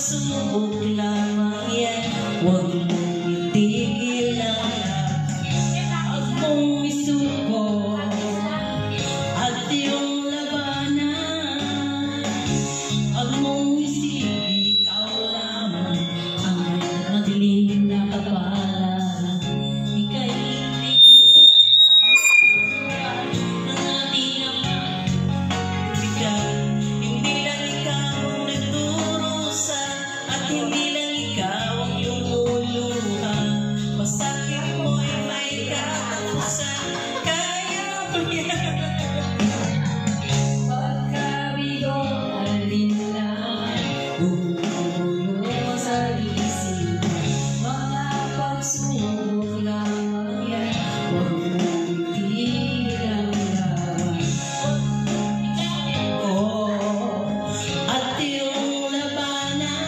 pagsubok lamang yan, huwag mong itigilan. Huwag mong isuko at iyong labanan. Huwag mong isipin, ikaw lamang ang may madilim na kapalan. Ika'y hindi hindi lang ikaw ang nagdurusa at hindi lang ikaw ang lumuluha. Masakit mo'y may katapusan, kaya mo yan. Pagkabigo, alinlangan, bumubulo sa isipan. Mga pagsubok lamang yan, huwag mong itigilan laban. At iyong labanan.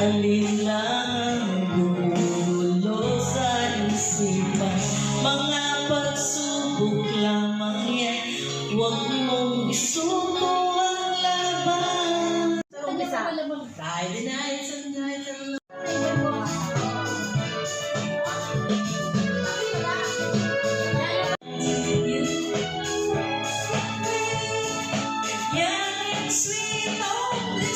Alinlangan gumulo sa isipan. Mga pagsubok lamang yan, huwag mong isuko ang laban. Kahit dinahin sa sweet only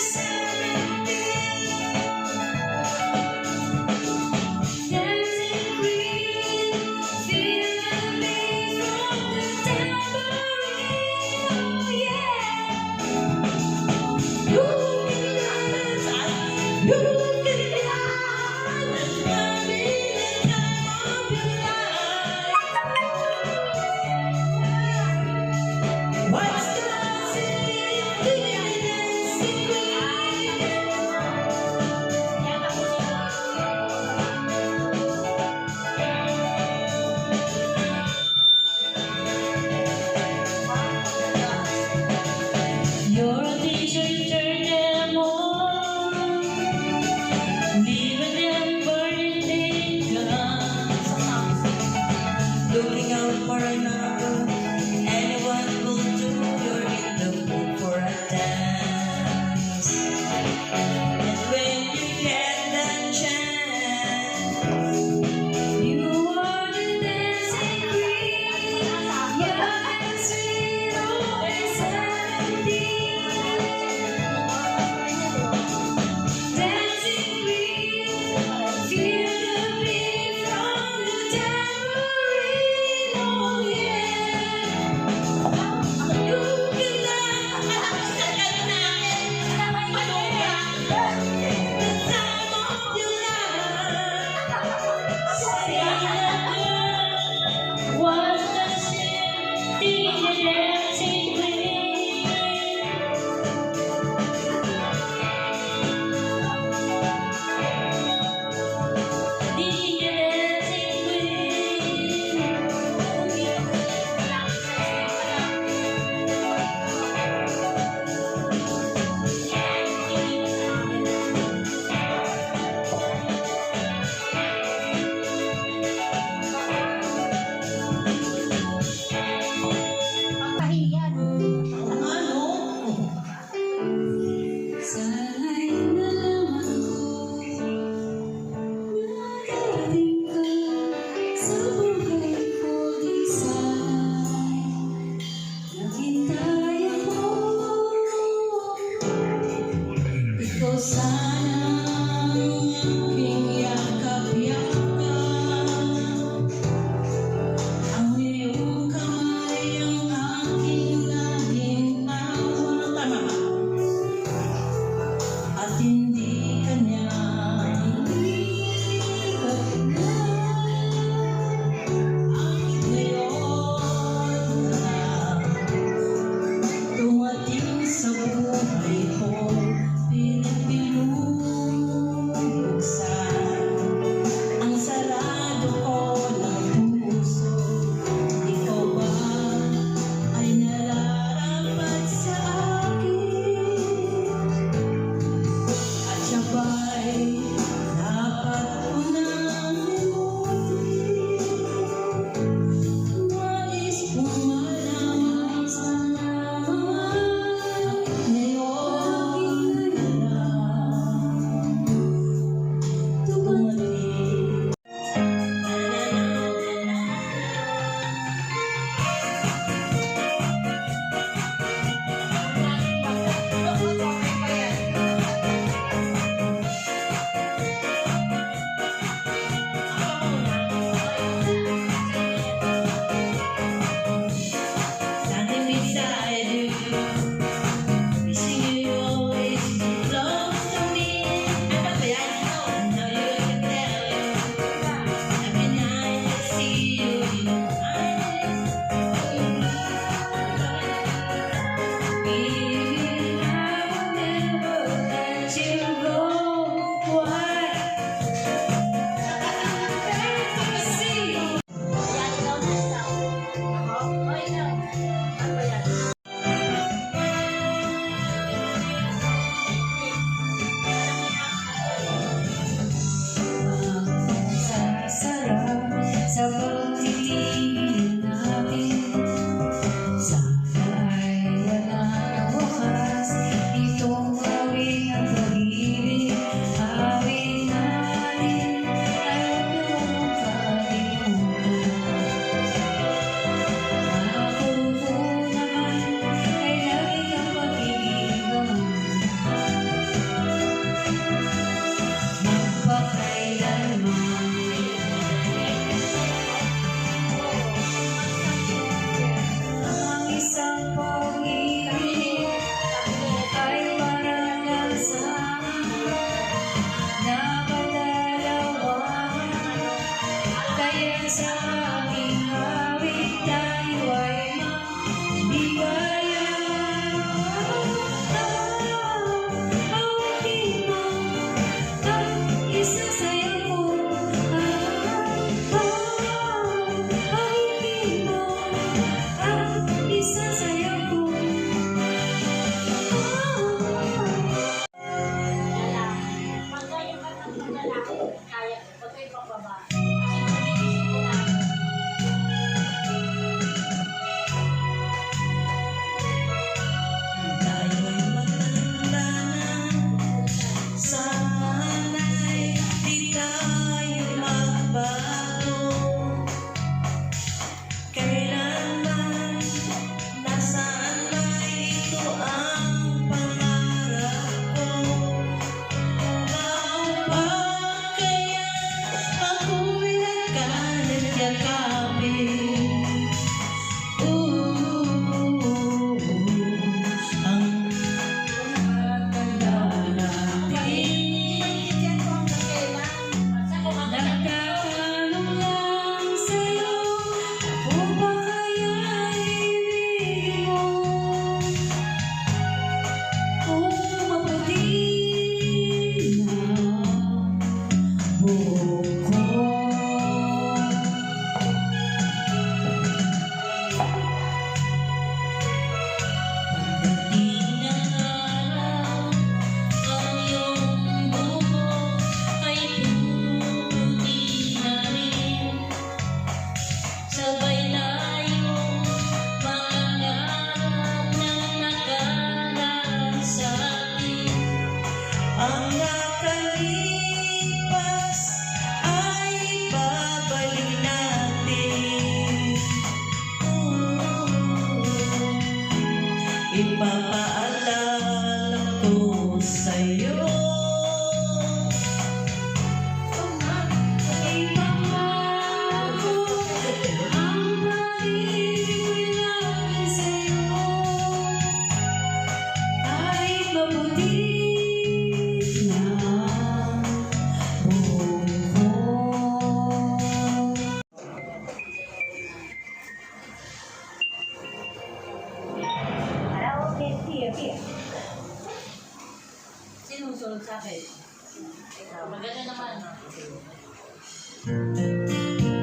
sanang aking yakap-yakap. Ang iyong kamay ang aking laging tama. Tama ba? At hindi ka niya ngayon na dumating sa buhay ko, pinagpinubuksan ang sarado ko ng puso. Ikaw ba ay nararapat sa akin? At siya ba'y dapat ko nang limutin? Nais kong malaman ngayon na lang dumating. Standing beside you, wishing you always be close to me. Ano ba yan? Now you can tell you, every night I see you in my eyes. Baby, I will never let you go. Why? Let me see. Sarap sa pagtitingin natin. Sana ay wala ng wakas itong awit ng pag-ibig. Awit natin ay huwag mong kalimutan. Ako po naman ay lagi kang pag-ibigan. Magpakailanman. Ang isang pag-ibig ay parang lansangan na madalawan. Kaya sa aking awit tayo ay magbigayan. Awit mo ang isasayaw ko. Awit mo ang isasayaw ko. Tayo'y matanda na, sana'y di tayo magbago. Kailanman, nasaan ba ito ang pangarap ko? Ikaw ba kaya ako'y nagkalat-yakapin? Ang tanda natin, nagtatanong lang sa'yo, ako ba kaya ibig mo? Kung maputi na buhok ko. Pagdating ng araw, ang iyong buhok ay puputi na rin. Sabay tayong mangarap ng nakalaan sa atin. Ang nakalipas ay babalik natin. Ipapaalala ko sa'yo. susunod sa akin. Maganda naman.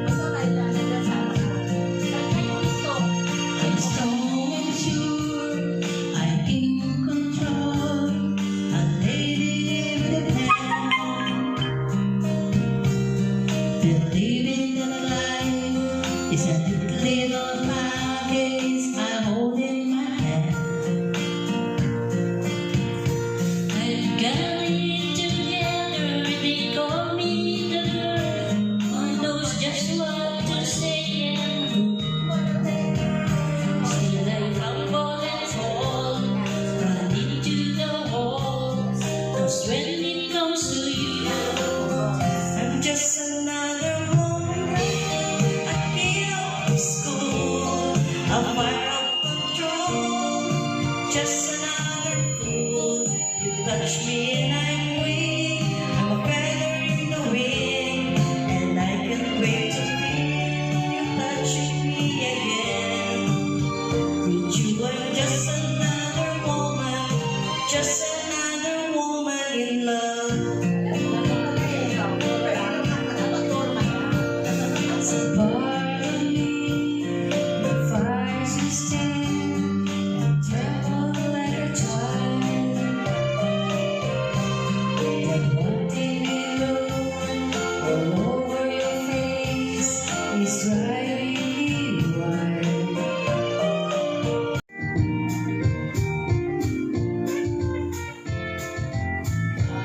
Basta kailangan na sa akin. Saan kayo gusto? I'm so sure I'm in control. A lady with a hand. Believing that life is a little package I hold in my hand. I've got it together, they call me the girl who knows just what to say and do. Still I fumble and fall, run into the wall. 'Cause when it comes to you, I'm just another woman. I feel off school, a fire of control. Just another fool. You touch me and I'm weak. I'm a feather in the wind, and I can't wait to feel you touching me again. With you, I'm just another woman, just another woman in love. Some part of me that fires instead and tremble like a child. But one thing you know, all over your face is driving me wild.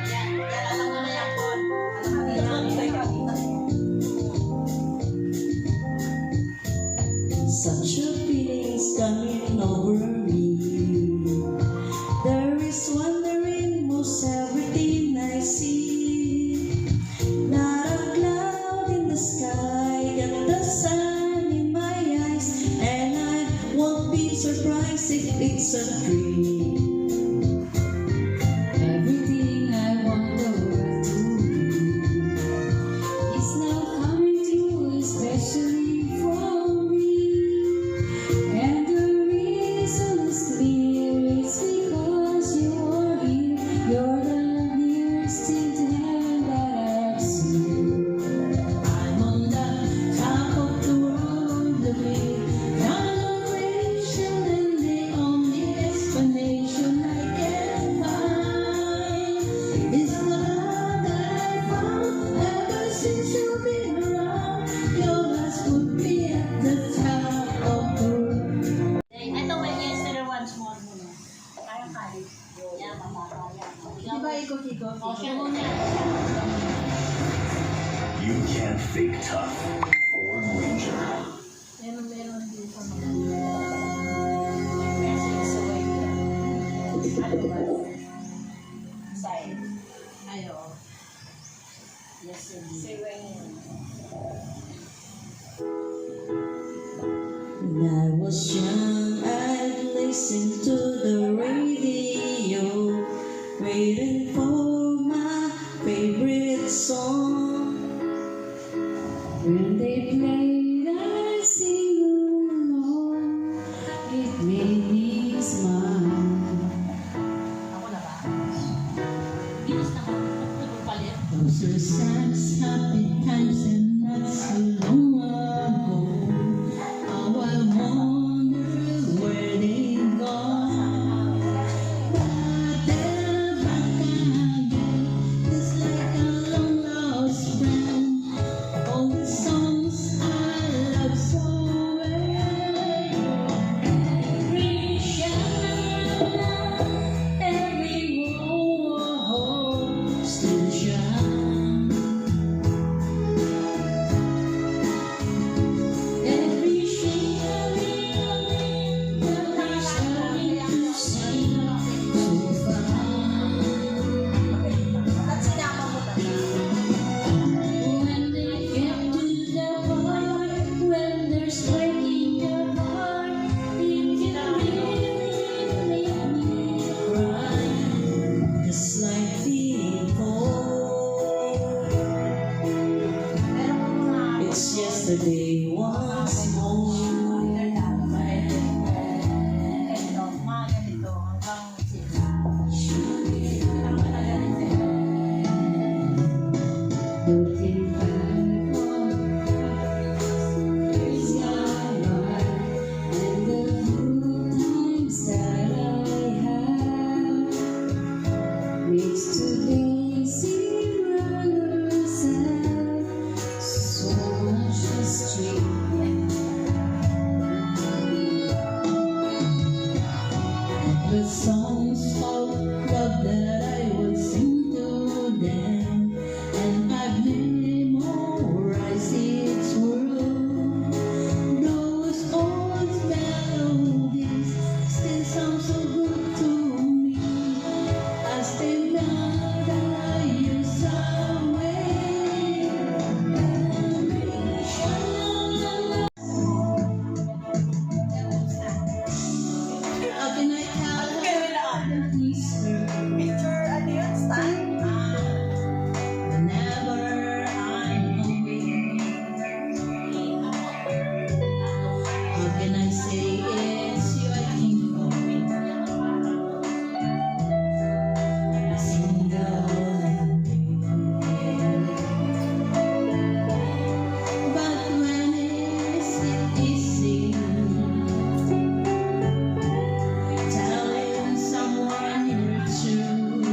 Yan. Alam mo na yan, Paul. Such a feeling's coming over me. There is wonder in most everything I see. Not a cloud in the sky, got the sun in my eyes, and I won't be surprised if it's a dream. Everything I wonder what to be is now coming true, especially for me. And the reason is clear, it's because you are here. You're the nearest thing to heaven that I've seen. I'm on the top of the world, the big constellation, and the only explanation I can find is the love that I found ever since you've been around. Your eyes put me at the top of the world. Ito, may yesterday once more muna. Kaya-kaya. Yan, mababa yan. Di ba ikot-ikot? O, siya muna. You can't fake tough. Ford Ranger. Meron din sa mga. Message sa way. Ano ba? Side. Ayo. Yes, sir. Say when. When I was young, I'd listen to the radio, waiting for my favorite song. When they played, I'd sing along. It made me smile. Ako na ba? Bilis na ako. Nagpapalit. Those are sad, happy times and not so long ago. How I wonder where they gone. But they're back again, just like a long lost friend. All the songs I love so well. Every sha-la-la, every woe still shine. songs of love that I would sing to them, and I've memorized its words. Those old melodies still sound so good to me as they melt the years away. How can I tell her that he's her? Picture, ano yun? Stand? Whenever I'm away, how can I say it's you I think of? Every single day. But when is it easy telling someone you're true?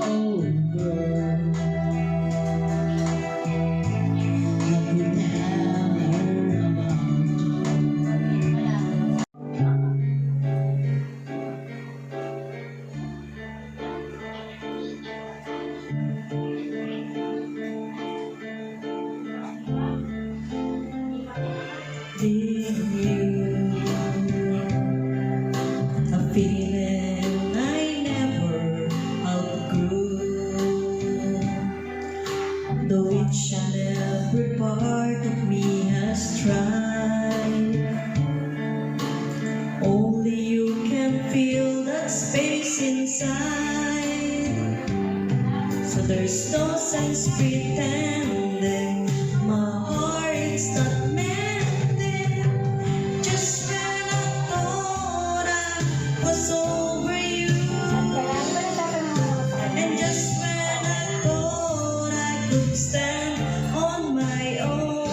Oh, girl, have you never about Did you a feeling I never outgrew? Though each and every part of me has tried, only you can feel that space inside. So there's no sense pretending my heart is not mending. Just when I thought I was over you, and just when I thought I could stand on my own,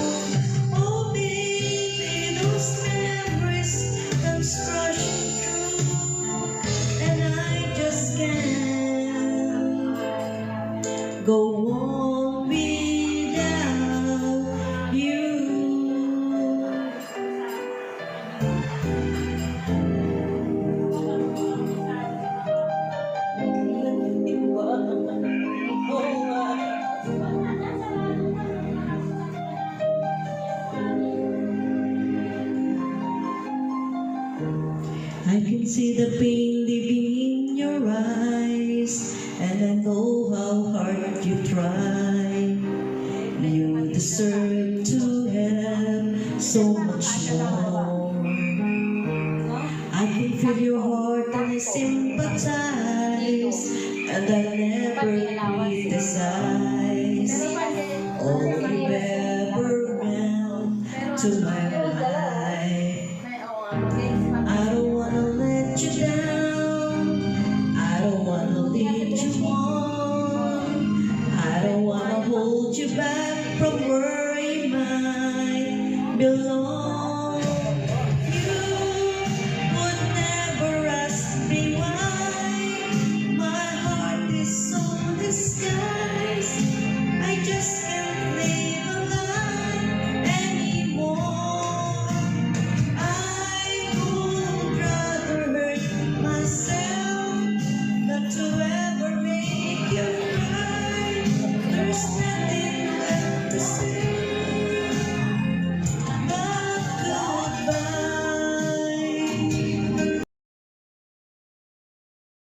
oh baby, those memories come rushing through, and I just can't go on without you. I can see the pain living in your eyes, and I know how hard you try. You deserve to have so much more. I can feel your heart and I sympathize, and I never criticize. Oh, you better